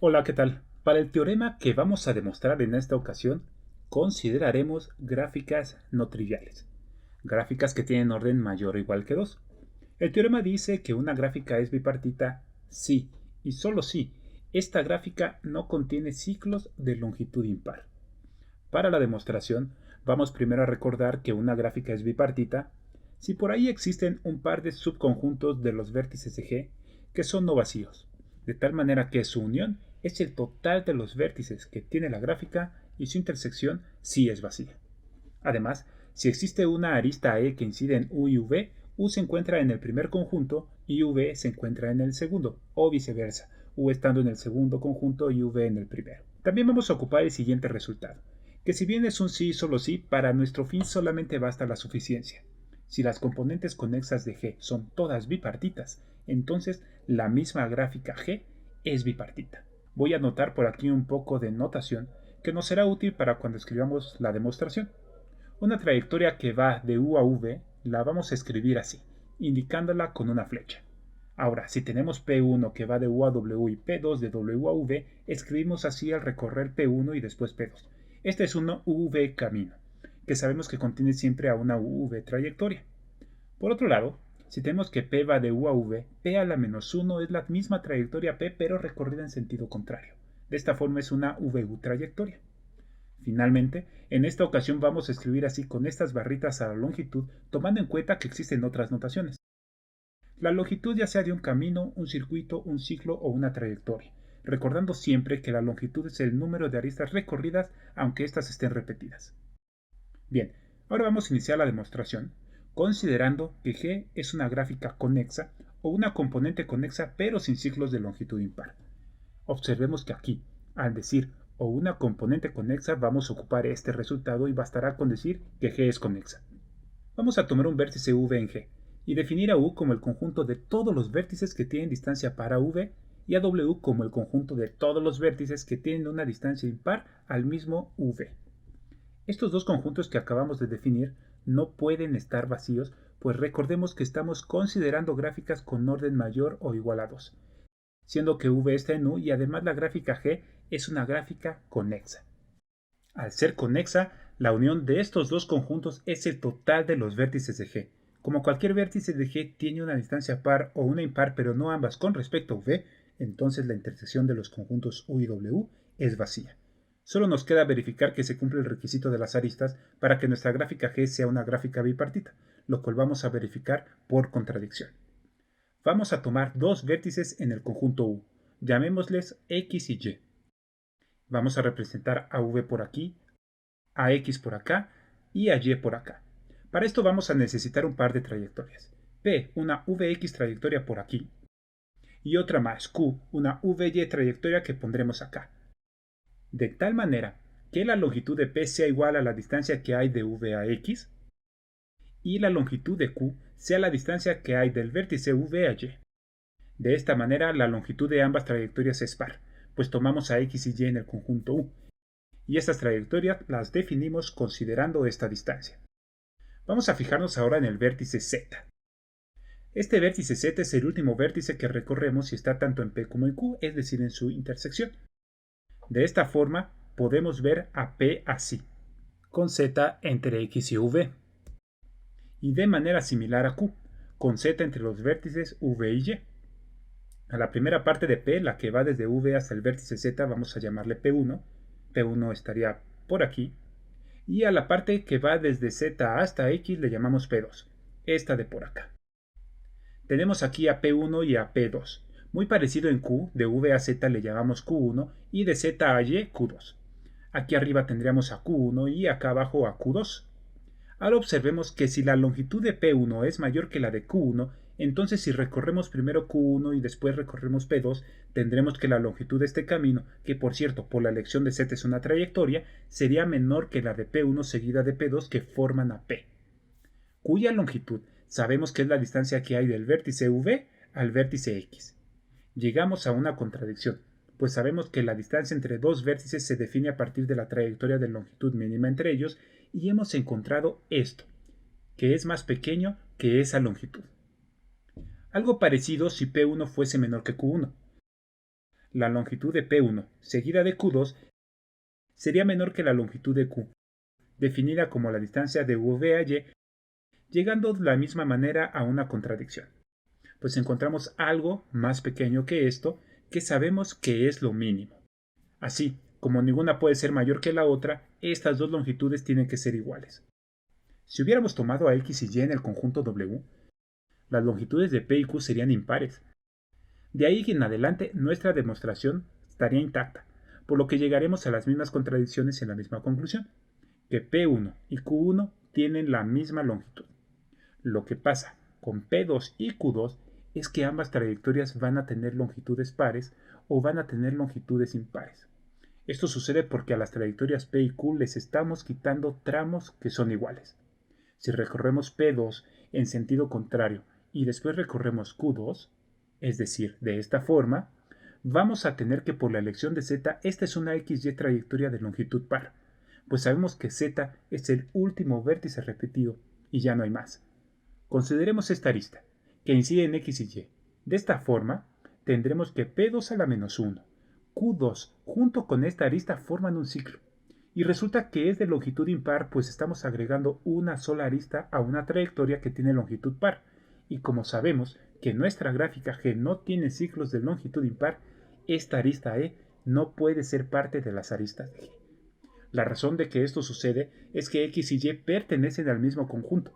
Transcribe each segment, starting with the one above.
Hola, ¿qué tal? Para el teorema que vamos a demostrar en esta ocasión, consideraremos gráficas no triviales, gráficas que tienen orden mayor o igual que 2. El teorema dice que una gráfica es bipartita si, y solo si, esta gráfica no contiene ciclos de longitud impar. Para la demostración, vamos primero a recordar que una gráfica es bipartita si por ahí existen un par de subconjuntos de los vértices de G que son no vacíos, de tal manera que su unión es el total de los vértices que tiene la gráfica y su intersección sí es vacía. Además, si existe una arista E que incide en U y V, U se encuentra en el primer conjunto y V se encuentra en el segundo, o viceversa, U estando en el segundo conjunto y V en el primero. También vamos a ocupar el siguiente resultado, que si bien es un sí y solo sí, para nuestro fin solamente basta la suficiencia. Si las componentes conexas de G son todas bipartitas, entonces la misma gráfica G es bipartita. Voy a anotar por aquí un poco de notación que nos será útil para cuando escribamos la demostración. Una trayectoria que va de U a V la vamos a escribir así, indicándola con una flecha. Ahora, si tenemos P1 que va de U a W y P2 de W a V, escribimos así al recorrer P1 y después P2. Este es un UV camino, que sabemos que contiene siempre a una UV trayectoria. Por otro lado, si tenemos que P va de U a V, P a la menos 1 es la misma trayectoria P pero recorrida en sentido contrario. De esta forma es una VU trayectoria. Finalmente, en esta ocasión vamos a escribir así con estas barritas a la longitud, tomando en cuenta que existen otras notaciones. La longitud ya sea de un camino, un circuito, un ciclo o una trayectoria, recordando siempre que la longitud es el número de aristas recorridas aunque éstas estén repetidas. Bien, ahora vamos a iniciar la demostración, considerando que G es una gráfica conexa o una componente conexa pero sin ciclos de longitud impar. Observemos que aquí, al decir o una componente conexa, vamos a ocupar este resultado y bastará con decir que G es conexa. Vamos a tomar un vértice V en G y definir a U como el conjunto de todos los vértices que tienen distancia par a V y a W como el conjunto de todos los vértices que tienen una distancia impar al mismo V. Estos dos conjuntos que acabamos de definir no pueden estar vacíos, pues recordemos que estamos considerando gráficas con orden mayor o igual a 2, siendo que V está en U y además la gráfica G es una gráfica conexa. Al ser conexa, la unión de estos dos conjuntos es el total de los vértices de G. Como cualquier vértice de G tiene una distancia par o una impar, pero no ambas con respecto a V, entonces la intersección de los conjuntos U y W es vacía. Solo nos queda verificar que se cumple el requisito de las aristas para que nuestra gráfica G sea una gráfica bipartita, lo cual vamos a verificar por contradicción. Vamos a tomar dos vértices en el conjunto U, llamémosles X y Y. Vamos a representar a V por aquí, a X por acá y a Y por acá. Para esto vamos a necesitar un par de trayectorias. P, una VX trayectoria por aquí, y otra más, Q, una VY trayectoria que pondremos acá. De tal manera que la longitud de P sea igual a la distancia que hay de V a X, y la longitud de Q sea la distancia que hay del vértice V a Y. De esta manera, la longitud de ambas trayectorias es par, pues tomamos a X y Y en el conjunto U, y estas trayectorias las definimos considerando esta distancia. Vamos a fijarnos ahora en el vértice Z. Este vértice Z es el último vértice que recorremos si está tanto en P como en Q, es decir, en su intersección. De esta forma, podemos ver a P así, con Z entre X y V, y de manera similar a Q, con Z entre los vértices V y Y. A la primera parte de P, la que va desde V hasta el vértice Z, vamos a llamarle P1. P1 estaría por aquí. Y a la parte que va desde Z hasta X le llamamos P2, esta de por acá. Tenemos aquí a P1 y a P2. Muy parecido en Q, de V a Z le llamamos Q1 y de Z a Y Q2. Aquí arriba tendríamos a Q1 y acá abajo a Q2. Ahora observemos que si la longitud de P1 es mayor que la de Q1, entonces si recorremos primero Q1 y después recorremos P2, tendremos que la longitud de este camino, que por cierto por la elección de Z es una trayectoria, sería menor que la de P1 seguida de P2 que forman a P, cuya longitud sabemos que es la distancia que hay del vértice V al vértice X. Llegamos a una contradicción, pues sabemos que la distancia entre dos vértices se define a partir de la trayectoria de longitud mínima entre ellos y hemos encontrado esto, que es más pequeño que esa longitud. Algo parecido si P1 fuese menor que Q1. la longitud de P1 seguida de Q2 sería menor que la longitud de Q, definida como la distancia de V a Y, llegando de la misma manera a una contradicción. Pues encontramos algo más pequeño que esto que sabemos que es lo mínimo. Así, como ninguna puede ser mayor que la otra, estas dos longitudes tienen que ser iguales. Si hubiéramos tomado a X y Y en el conjunto W, las longitudes de P y Q serían impares. De ahí en adelante nuestra demostración estaría intacta, por lo que llegaremos a las mismas contradicciones en la misma conclusión, que P1 y Q1 tienen la misma longitud. Lo que pasa con P2 y Q2 es que ambas trayectorias van a tener longitudes pares o van a tener longitudes impares. Esto sucede porque a las trayectorias P y Q les estamos quitando tramos que son iguales. Si recorremos P2 en sentido contrario y después recorremos Q2, es decir, de esta forma, vamos a tener que por la elección de Z, esta es una XY trayectoria de longitud par, pues sabemos que Z es el último vértice repetido y ya no hay más. Consideremos esta arista, que incide en X y Y. De esta forma, tendremos que P2 a la menos 1, Q2 junto con esta arista forman un ciclo. Y resulta que es de longitud impar, pues estamos agregando una sola arista a una trayectoria que tiene longitud par. Y como sabemos que nuestra gráfica G no tiene ciclos de longitud impar, esta arista E no puede ser parte de las aristas de G. La razón de que esto sucede es que X y Y pertenecen al mismo conjunto.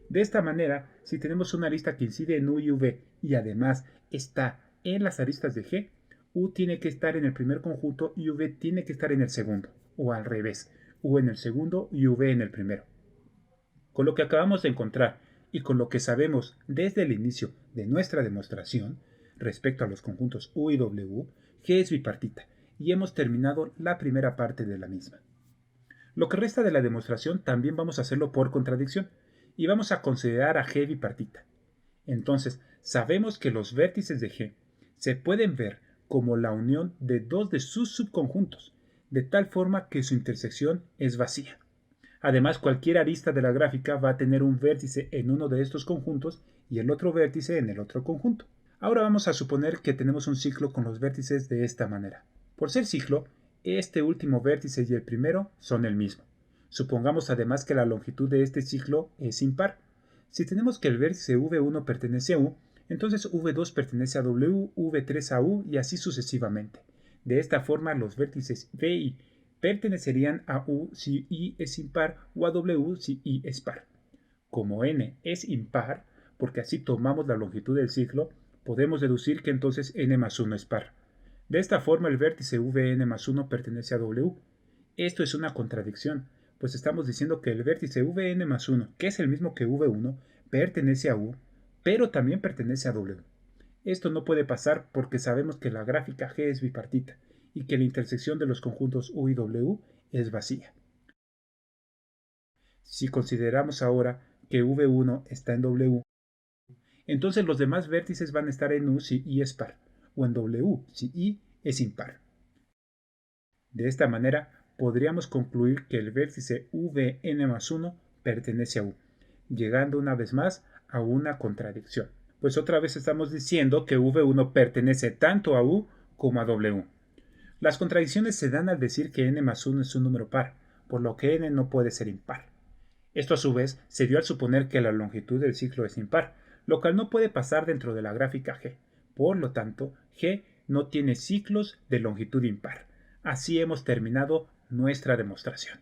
De esta manera, si tenemos una arista que incide en U y V y además está en las aristas de G, U tiene que estar en el primer conjunto y V tiene que estar en el segundo, o al revés, U en el segundo y V en el primero. Con lo que acabamos de encontrar y con lo que sabemos desde el inicio de nuestra demostración respecto a los conjuntos U y W, G es bipartita y hemos terminado la primera parte de la misma. Lo que resta de la demostración también vamos a hacerlo por contradicción y vamos a considerar a G bipartita. Entonces, sabemos que los vértices de G se pueden ver como la unión de dos de sus subconjuntos, de tal forma que su intersección es vacía. Además, cualquier arista de la gráfica va a tener un vértice en uno de estos conjuntos y el otro vértice en el otro conjunto. Ahora vamos a suponer que tenemos un ciclo con los vértices de esta manera. Por ser ciclo, este último vértice y el primero son el mismo. Supongamos además que la longitud de este ciclo es impar. Si tenemos que el vértice V1 pertenece a U, entonces V2 pertenece a W, V3 a U y así sucesivamente. De esta forma, los vértices V y pertenecerían a U si I es impar o a W si I es par. Como N es impar, porque así tomamos la longitud del ciclo, podemos deducir que entonces N más 1 es par. De esta forma, el vértice Vn más 1 pertenece a W. Esto es una contradicción, pues estamos diciendo que el vértice Vn más 1, que es el mismo que V1, pertenece a U, pero también pertenece a W. Esto no puede pasar porque sabemos que la gráfica G es bipartita y que la intersección de los conjuntos U y W es vacía. Si consideramos ahora que V1 está en W, entonces los demás vértices van a estar en U si I es par, o en W si I es impar. De esta manera, podríamos concluir que el vértice Vn más 1 pertenece a U, llegando una vez más a una contradicción, pues otra vez estamos diciendo que V1 pertenece tanto a U como a W. Las contradicciones se dan al decir que n más 1 es un número par, por lo que n no puede ser impar. Esto a su vez se dio al suponer que la longitud del ciclo es impar, lo cual no puede pasar dentro de la gráfica G. Por lo tanto, G no tiene ciclos de longitud impar. Así hemos terminado nuestra demostración.